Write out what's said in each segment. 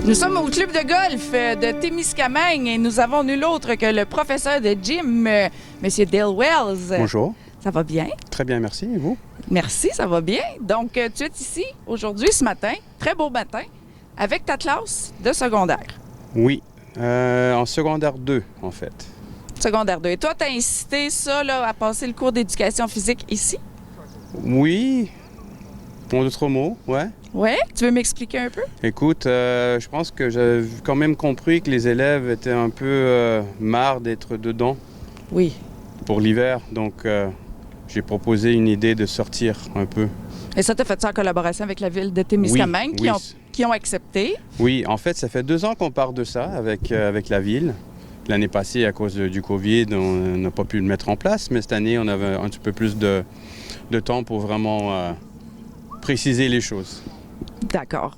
Nous sommes au club de golf de Témiscamingue et nous avons nul autre que le professeur de gym, M. Dale Wells. Bonjour. Ça va bien? Très bien, merci. Et vous? Merci, ça va bien. Donc, tu es ici aujourd'hui, ce matin, très beau matin, avec ta classe de secondaire. Oui, en secondaire 2, en fait. Secondaire 2. Et toi, tu as incité ça là, à passer le cours d'éducation physique ici? Oui, en d'autres mots, ouais. Oui? Tu veux m'expliquer un peu? Écoute, je pense que j'ai quand même compris que les élèves étaient un peu marre d'être dedans Oui. pour l'hiver. Donc, j'ai proposé une idée de sortir un peu. Et ça, tu as fait ça en collaboration avec la ville de Témiscamingue Oui, qui ont accepté. Oui, en fait, ça fait 2 ans qu'on part de ça avec la ville. L'année passée, à cause du COVID, on n'a pas pu le mettre en place, mais cette année, on avait un petit peu plus de temps pour vraiment préciser les choses. D'accord.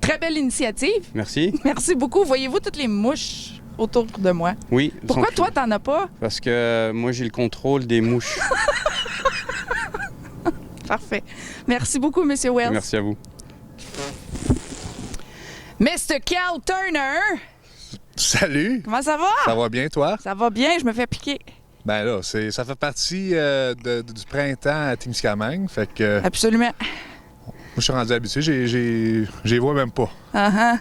Très belle initiative. Merci. Merci beaucoup. Voyez-vous toutes les mouches autour de moi? Oui. Pourquoi toi, t'en as pas? Parce que moi, j'ai le contrôle des mouches. Parfait. Merci beaucoup, M. Wells. Merci à vous. Mr. Cal Turner! Salut! Comment ça va? Ça va bien, toi? Ça va bien, je me fais piquer. Ben là, ça fait partie du printemps à Témiscamingue, fait que... Absolument. Moi, je suis rendu habitué, j'y vois même pas. Uh-huh.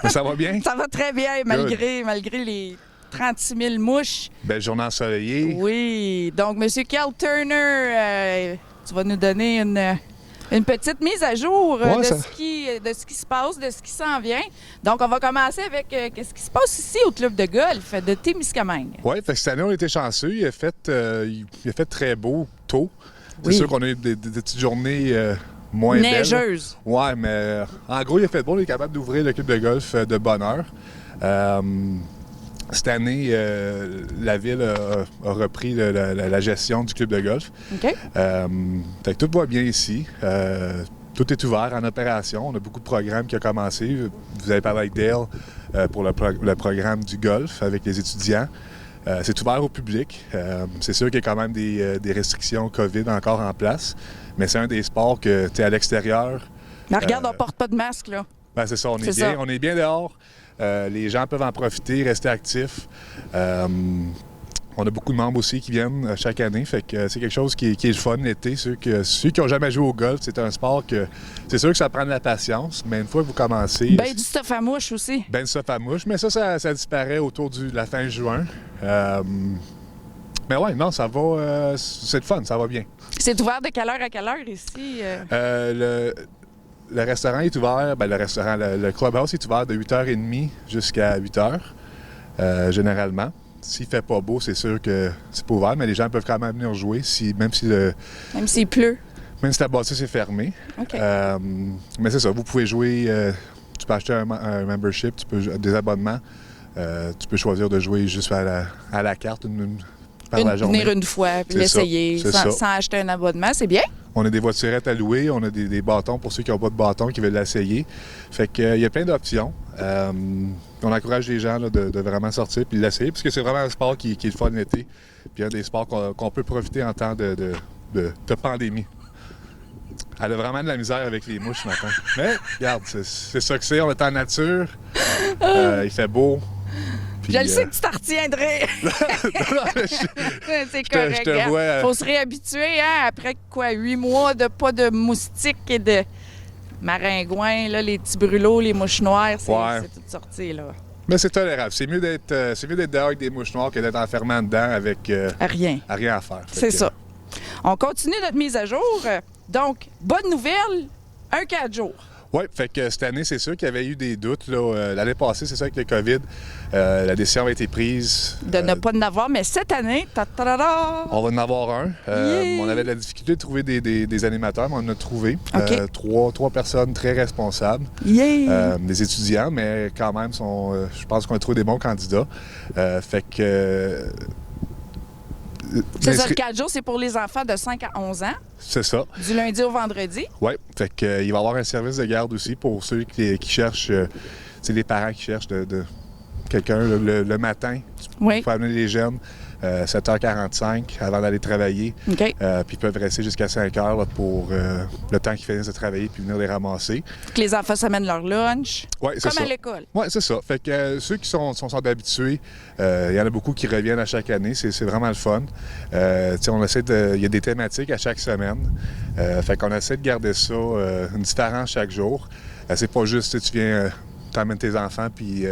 Mais ça va bien? Ça va très bien, malgré les 36 000 mouches. Belle journée ensoleillée. Oui. Donc, M. Cal Turner, tu vas nous donner une petite mise à jour de ce qui se passe, de ce qui s'en vient. Donc, on va commencer avec ce qui se passe ici au club de golf de Témiscamingue. Oui, cette année, on était chanceux. Il a fait très beau tôt. C'est Oui. sûr qu'on a eu des petites journées moins neigeuses. belles. Oui, mais en gros, il a fait beau. On est capable d'ouvrir le club de golf de bonne heure. Cette année, la ville a repris la gestion du club de golf. OK. Fait que tout va bien ici. Tout est ouvert en opération. On a beaucoup de programmes qui ont commencé. Vous avez parlé avec Dale pour le programme du golf avec les étudiants. C'est ouvert au public. C'est sûr qu'il y a quand même des restrictions COVID encore en place, mais c'est un des sports que tu es à l'extérieur. Mais regarde, on porte pas de masque, là. Ben c'est ça, on est bien dehors. Les gens peuvent en profiter, rester actifs. On a beaucoup de membres aussi qui viennent chaque année, fait que c'est quelque chose qui est le fun l'été. Ceux qui n'ont jamais joué au golf, c'est un sport que c'est sûr que ça prend de la patience, mais une fois que vous commencez... Ben du stuff à mouche aussi. Ben du stuff à mouche, mais ça disparaît autour de la fin juin. Mais ouais, non, ça va... c'est le fun, ça va bien. C'est ouvert de quelle heure à quelle heure ici? Le restaurant est ouvert, le clubhouse est ouvert de 8h30 jusqu'à 8h, généralement. S'il fait pas beau, c'est sûr que c'est pas ouvert, mais les gens peuvent quand même venir jouer, même s'il pleut. Même si la bâtisse est fermée. OK. Mais c'est ça, vous pouvez jouer, tu peux acheter un membership, des abonnements. Tu peux choisir de jouer juste à la carte par la journée. Venir une fois, puis l'essayer sans acheter un abonnement, c'est bien. On a des voiturettes à louer, on a des bâtons pour ceux qui n'ont pas de bâton, qui veulent l'essayer. Fait qu'il y a plein d'options. On encourage les gens là, de vraiment sortir et l'essayer, parce que c'est vraiment un sport qui est le fun l'été. Puis un des sports qu'on peut profiter en temps de pandémie. Elle a vraiment de la misère avec les mouches ce matin. Mais regarde, c'est ça que c'est, on est en nature, il fait beau. Puis, je le sais que tu t'en retiendrais. C'est correct. Je te vois. Faut se réhabituer, hein, après quoi, 8 mois de pas de moustiques et de maringouins, là, les petits brûlots, les mouches noires, c'est tout sorti, là. Mais c'est tolérable. C'est mieux d'être dehors avec des mouches noires que d'être enfermé en dedans avec rien à faire. C'est ça. On continue notre mise à jour. Donc, bonne nouvelle, un 4 jours. Oui, fait que cette année, c'est sûr qu'il y avait eu des doutes. L'année passée, c'est ça, avec le COVID, la décision a été prise. De ne pas en avoir, mais cette année, on va en avoir un. On avait de la difficulté de trouver des animateurs, mais on en a trouvé. Okay. Trois personnes très responsables. Des étudiants, mais quand même, je pense qu'on a trouvé des bons candidats. Fait que... C'est ça, le 4 jours, c'est pour les enfants de 5 à 11 ans. C'est ça. Du lundi au vendredi. Oui, fait qu'il va y avoir un service de garde aussi pour ceux qui cherchent, c'est les parents qui cherchent de quelqu'un le matin. Oui. Pour amener les jeunes. 7h45 avant d'aller travailler. OK. Puis ils peuvent rester jusqu'à 5 heures là, pour le temps qu'ils finissent de travailler puis venir les ramasser. Faut que les enfants s'amènent leur lunch. Ouais, c'est comme ça. à l'école. Oui, c'est ça. Fait que ceux qui sont habitués, il y en a beaucoup qui reviennent à chaque année. C'est vraiment le fun. On essaie il y a des thématiques à chaque semaine. Fait qu'on essaie de garder ça une différence chaque jour. C'est pas juste tu viens, t'amènes tes enfants puis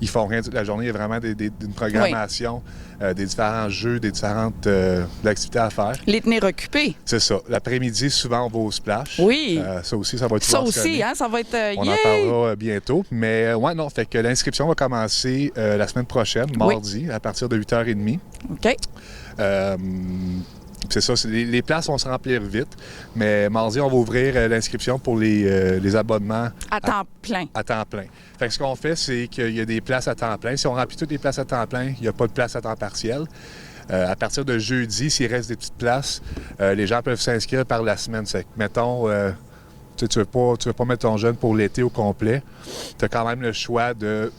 ils font rien toute la journée. Il y a vraiment une programmation, des différents jeux, des différentes activités à faire. Les tenir occupés. C'est ça. L'après-midi, souvent, on va au splash. Oui. Ça aussi, ça va être Ça aussi, hein, ça va être... On en parlera bientôt. Mais ouais, non, fait que l'inscription va commencer la semaine prochaine, mardi, à partir de 8h30. OK. C'est ça, les places vont se remplir vite, mais mardi, on va ouvrir l'inscription pour les abonnements À temps plein. à temps plein. Fait que ce qu'on fait, c'est qu'il y a des places à temps plein. Si on remplit toutes les places à temps plein, il n'y a pas de place à temps partiel. À partir de jeudi, s'il reste des petites places, les gens peuvent s'inscrire par la semaine. C'est que, mettons, tu veux pas mettre ton jeune pour l'été au complet, tu as quand même le choix de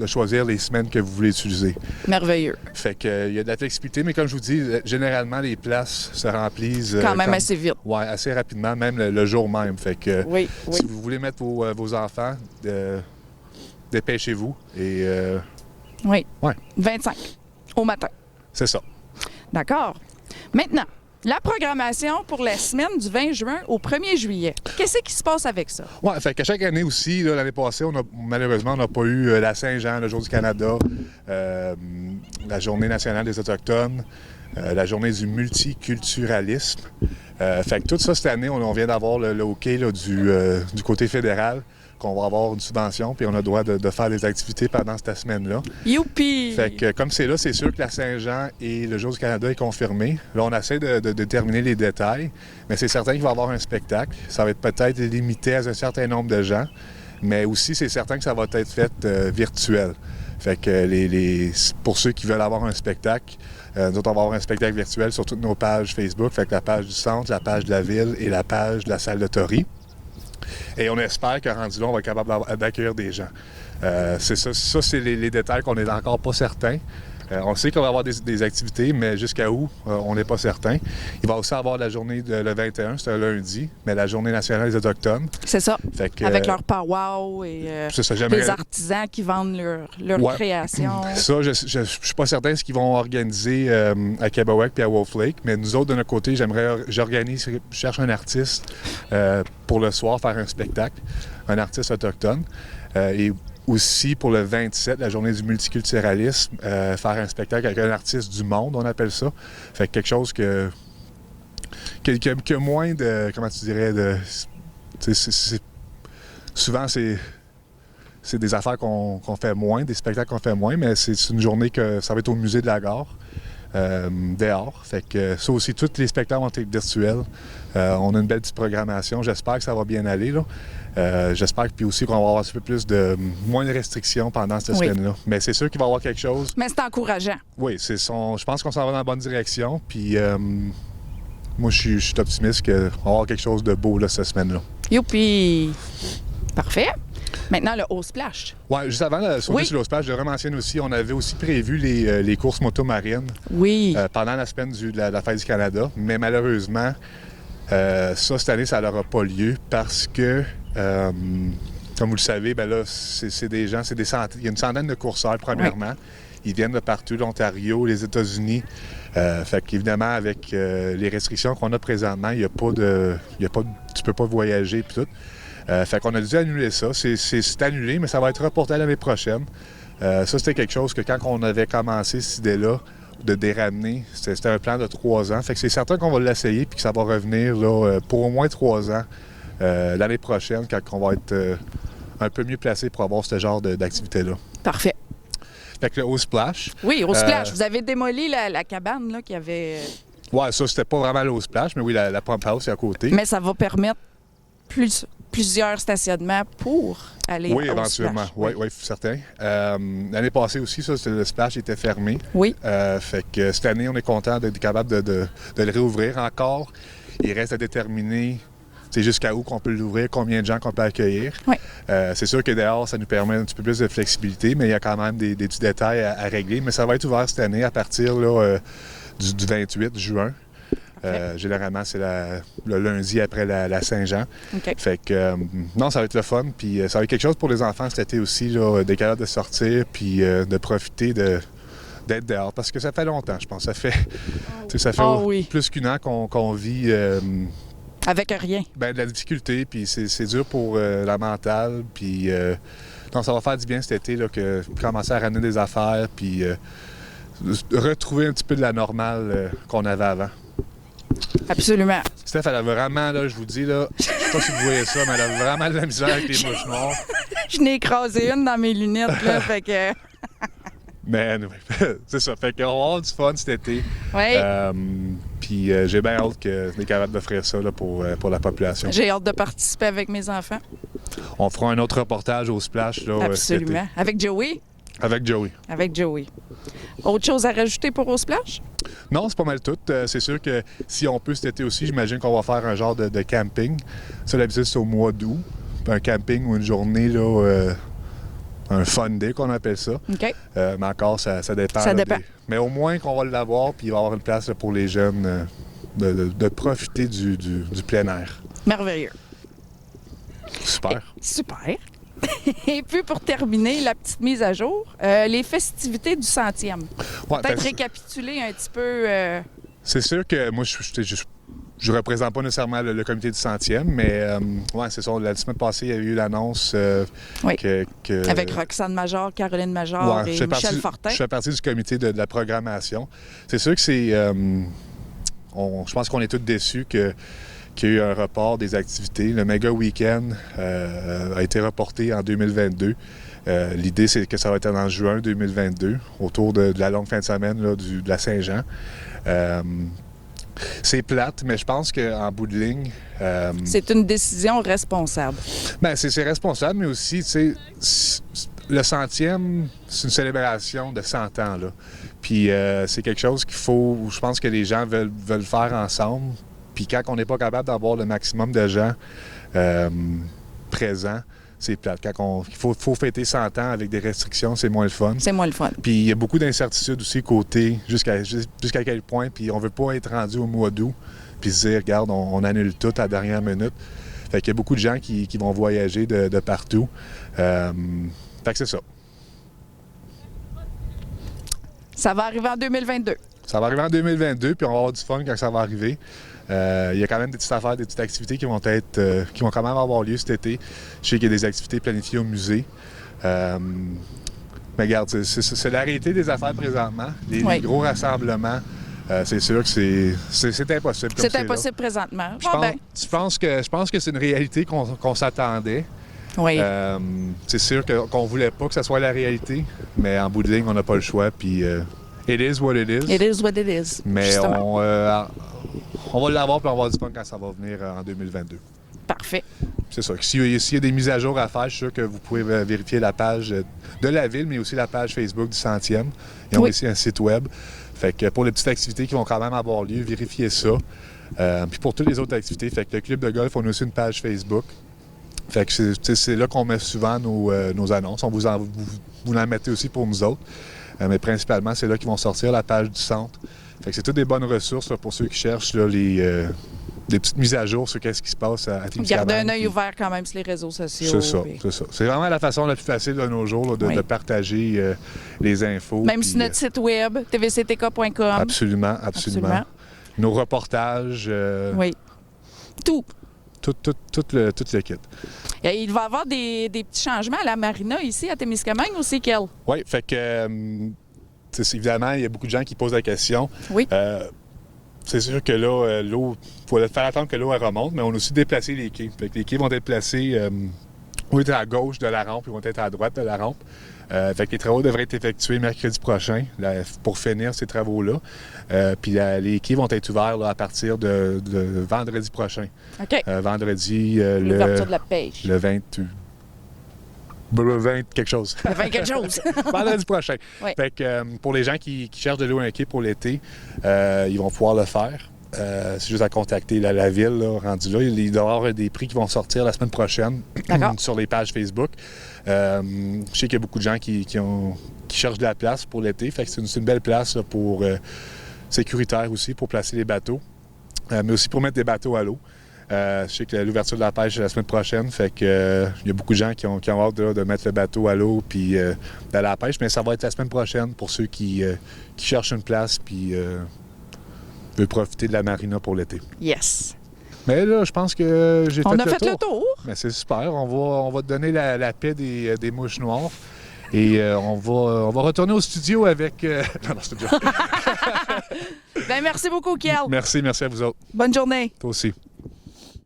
choisir les semaines que vous voulez utiliser. Merveilleux. Fait que il y a de la flexibilité, mais comme je vous dis, généralement, les places se remplissent... Quand même assez vite. Oui, assez rapidement, même le jour même. Fait que Oui. si vous voulez mettre vos enfants, dépêchez-vous. Et Oui. Ouais. 25 au matin. c'est ça. D'accord. Maintenant, la programmation pour la semaine du 20 juin au 1er juillet. Qu'est-ce qui se passe avec ça? Oui, fait que chaque année aussi, là, l'année passée, malheureusement, on n'a pas eu la Saint-Jean, le Jour du Canada, la Journée nationale des Autochtones, la Journée du multiculturalisme. Fait que tout ça, cette année, on vient d'avoir le OK là, du côté fédéral, qu'on va avoir une subvention, puis on a le droit de faire des activités pendant cette semaine-là. Youpi! Fait que comme c'est là, c'est sûr que la Saint-Jean et le Jour du Canada est confirmé. Là, on essaie de déterminer les détails, mais c'est certain qu'il va y avoir un spectacle. Ça va être peut-être limité à un certain nombre de gens, mais aussi, c'est certain que ça va être fait virtuel. Fait que pour ceux qui veulent avoir un spectacle, nous autres, on va avoir un spectacle virtuel sur toutes nos pages Facebook. Fait que la page du centre, la page de la ville et la page de la salle de Tory. Et on espère que rendu là, on va être capable d'accueillir des gens. C'est ça, c'est les détails qu'on n'est encore pas certains. On sait qu'on va avoir des activités, mais jusqu'à où, on n'est pas certain. Il va aussi avoir la journée le 21, c'est un lundi, mais la journée nationale des Autochtones. C'est ça. Fait que, avec leur powwow et c'est ça, les artisans qui vendent leur création. Ça, je suis pas certain ce qu'ils vont organiser à Kabawak puis à Wolf Lake, mais nous autres, de notre côté, je cherche un artiste pour le soir faire un spectacle, un artiste autochtone. Et aussi, pour le 27, la journée du multiculturalisme, faire un spectacle avec un artiste du monde, on appelle ça. Fait que quelque chose que moins de... Comment tu dirais? Souvent, c'est des affaires qu'on fait moins, des spectacles qu'on fait moins, mais c'est une journée que ça va être au musée de la gare, dehors. Fait que ça aussi, tous les spectacles vont être virtuels. On a une belle petite programmation. J'espère que ça va bien aller, là. J'espère puis aussi qu'on va avoir un petit peu moins de restrictions pendant cette semaine-là. Mais c'est sûr qu'il va y avoir quelque chose. Mais c'est encourageant. Oui, je pense qu'on s'en va dans la bonne direction. Puis moi, je suis optimiste qu'on va avoir quelque chose de beau là, cette semaine-là. Youpi! Parfait. Maintenant, le haut splash. Oui, juste avant de sauter sur le haut splash, je rementionne aussi, on avait aussi prévu les courses moto-marines pendant la semaine de la Fête du Canada. Mais malheureusement, cette année, ça n'aura pas lieu parce que, comme vous le savez, ben là, c'est des gens, il y a une centaine de courseurs, premièrement. Ils viennent de partout, l'Ontario, les États-Unis. Fait qu'évidemment, avec les restrictions qu'on a présentement, tu peux pas voyager et tout. Fait qu'on a dû annuler ça. C'est annulé, mais ça va être reporté à l'année prochaine. Ça, c'était quelque chose que quand on avait commencé cette idée-là, de les ramener, c'était un plan de 3 ans. Fait que c'est certain qu'on va l'essayer puis que ça va revenir là, pour au moins 3 ans l'année prochaine, quand on va être un peu mieux placé pour avoir ce genre d'activité-là. Parfait. Fait que au splash... Oui, au splash. Vous avez démoli la cabane là, qui avait... Oui, ça, c'était pas vraiment au splash, mais oui, la pump house est à côté. Mais ça va permettre plusieurs stationnements pour aller au éventuellement. splash. Oui, certain. L'année passée aussi, le splash était fermé. Oui. Fait que cette année, on est content d'être capable de le réouvrir encore. Il reste à déterminer c'est jusqu'à où qu'on peut l'ouvrir, combien de gens qu'on peut accueillir. Oui. C'est sûr que dehors, ça nous permet un petit peu plus de flexibilité, mais il y a quand même des petits détails à régler. Mais ça va être ouvert cette année à partir là, du 28 juin. Généralement, c'est le lundi après la Saint-Jean. Okay. Fait que, non, ça va être le fun. Puis ça va être quelque chose pour les enfants cet été aussi, là, d'être capable de sortir puis de profiter d'être dehors. Parce que ça fait longtemps, je pense. Ça fait plus qu'un an qu'on vit... avec rien. Ben, de la difficulté, puis c'est dur pour la mentale. Puis non, ça va faire du bien cet été, là, que commencer à ramener des affaires, puis retrouver un petit peu de la normale qu'on avait avant. Absolument. Steph, elle a vraiment, là, je vous dis, là, je sais pas si vous voyez ça, mais elle a vraiment de la misère avec les mouches noires. Je n'ai écrasé une dans mes lunettes, là, fait que... Mais c'est ça, fait qu'on va avoir du fun cet été. Oui. Puis j'ai bien hâte qu'on est capable d'offrir ça là, pour la population. J'ai hâte de participer avec mes enfants. On fera un autre reportage au Splash là, cet été. Absolument. Avec Joey? Avec Joey. Avec Joey. Autre chose à rajouter pour au Splash? Non, c'est pas mal tout. C'est sûr que si on peut cet été aussi, j'imagine qu'on va faire un genre de camping. Ça, d'habitude, c'est au mois d'août. Un camping ou une journée, là, un fun day qu'on appelle ça. OK. Mais encore, ça dépend. Ça dépend. Mais au moins qu'on va l'avoir, puis il va y avoir une place là, pour les jeunes de profiter du plein air. Merveilleux. Super. Super. Et puis, pour terminer, la petite mise à jour, les festivités du 100e. Ouais, Peut-être récapituler un petit peu... C'est sûr que moi, je représente pas nécessairement le comité du 100e, mais ouais, c'est ça. La semaine passée, il y a eu l'annonce Oui. que... Avec Roxane Major, Caroline Major et Michel Fortin. Je fais partie du comité de la programmation. C'est sûr que c'est... je pense qu'on est tous déçus qu'il y a eu un report des activités. Le méga week-end a été reporté en 2022. L'idée, c'est que ça va être en juin 2022, autour de la longue fin de semaine là, de la Saint-Jean. C'est plate, mais je pense qu'en bout de ligne... c'est une décision responsable. Bien, c'est responsable, mais aussi, tu sais, le 100e, c'est une célébration de 100 ans, là. Puis c'est quelque chose qu'il faut... Je pense que les gens veulent faire ensemble. Puis quand on n'est pas capable d'avoir le maximum de gens présents, c'est plate. Quand il faut fêter 100 ans avec des restrictions, c'est moins le fun. C'est moins le fun. Puis il y a beaucoup d'incertitudes aussi côté jusqu'à quel point. Puis on veut pas être rendu au mois d'août puis se dire, regarde, on annule tout à la dernière minute. Fait qu'il y a beaucoup de gens qui vont voyager de partout. Fait que c'est ça. Ça va arriver en 2022. Ça va arriver en 2022, puis on va avoir du fun quand ça va arriver. Il y a quand même des petites affaires, des petites activités qui vont quand même avoir lieu cet été. Je sais qu'il y a des activités planifiées au musée. Mais regarde, c'est la réalité des affaires présentement. Les gros rassemblements, c'est sûr que c'est impossible. C'est impossible présentement. Je pense que c'est une réalité qu'on s'attendait. Oui. C'est sûr qu'on voulait pas que ça soit la réalité, mais en bout de ligne, on n'a pas le choix. Puis it is what it is. It is what it is. Mais on va l'avoir puis on va avoir du fun quand ça va venir en 2022. Parfait. C'est ça. S'il y a des mises à jour à faire, je suis sûr que vous pouvez vérifier la page de la ville, mais aussi la page Facebook du 100e. Ils ont aussi un site web. Fait que pour les petites activités qui vont quand même avoir lieu, vérifiez ça. Puis pour toutes les autres activités, fait que le club de golf, on a aussi une page Facebook. Fait que c'est là qu'on met souvent nos annonces. Vous en mettez aussi pour nous autres. Mais principalement, c'est là qu'ils vont sortir la page du centre. Fait que c'est toutes des bonnes ressources là, pour ceux qui cherchent là, des petites mises à jour sur qu'est-ce qui se passe à Témiscamingue. Garder un œil ouvert quand même sur les réseaux sociaux. C'est ça, c'est ça. C'est vraiment la façon la plus facile de nos jours là, de partager les infos. Même sur notre site web, tvctk.com. Absolument. Nos reportages. Oui. Tout. Tout le kit. Et il va y avoir des petits changements à la marina ici, à Témiscamingue aussi, Kel? Oui, fait que, évidemment, il y a beaucoup de gens qui posent la question. Oui. C'est sûr que là, l'eau, il faut faire attendre que l'eau remonte, mais on a aussi déplacé les quais. Fait que les quais vont être placés, vont être à gauche de la rampe, ils vont être à droite de la rampe. Fait que les travaux devraient être effectués mercredi prochain pour finir ces travaux-là. Puis les quais vont être ouverts là, à partir de vendredi prochain. OK. Vendredi, l'ouverture de la pêche. Le 20 quelque chose. Le 20 quelque chose. Vendredi prochain. Oui. Fait que pour les gens qui cherchent de l'eau à un quai pour l'été, ils vont pouvoir le faire. C'est juste à contacter la ville, là, rendu là. Il doit y avoir des prix qui vont sortir la semaine prochaine sur les pages Facebook. Je sais qu'il y a beaucoup de gens qui cherchent de la place pour l'été. Fait que c'est une belle place là, pour sécuritaire aussi, pour placer les bateaux. Mais aussi pour mettre des bateaux à l'eau. Je sais que l'ouverture de la pêche est la semaine prochaine. Fait que il y a beaucoup de gens qui ont hâte de mettre le bateau à l'eau puis d'aller à la pêche. Mais ça va être la semaine prochaine pour ceux qui cherchent une place puis veulent profiter de la marina pour l'été. Yes. Mais là, je pense que j'ai fait le tour. On a fait le tour. Mais c'est super. On va te donner la paix des mouches noires. Et on va retourner au studio avec... Non, c'est une joke. Ben, merci beaucoup, Kiel. Merci à vous autres. Bonne journée. Toi aussi.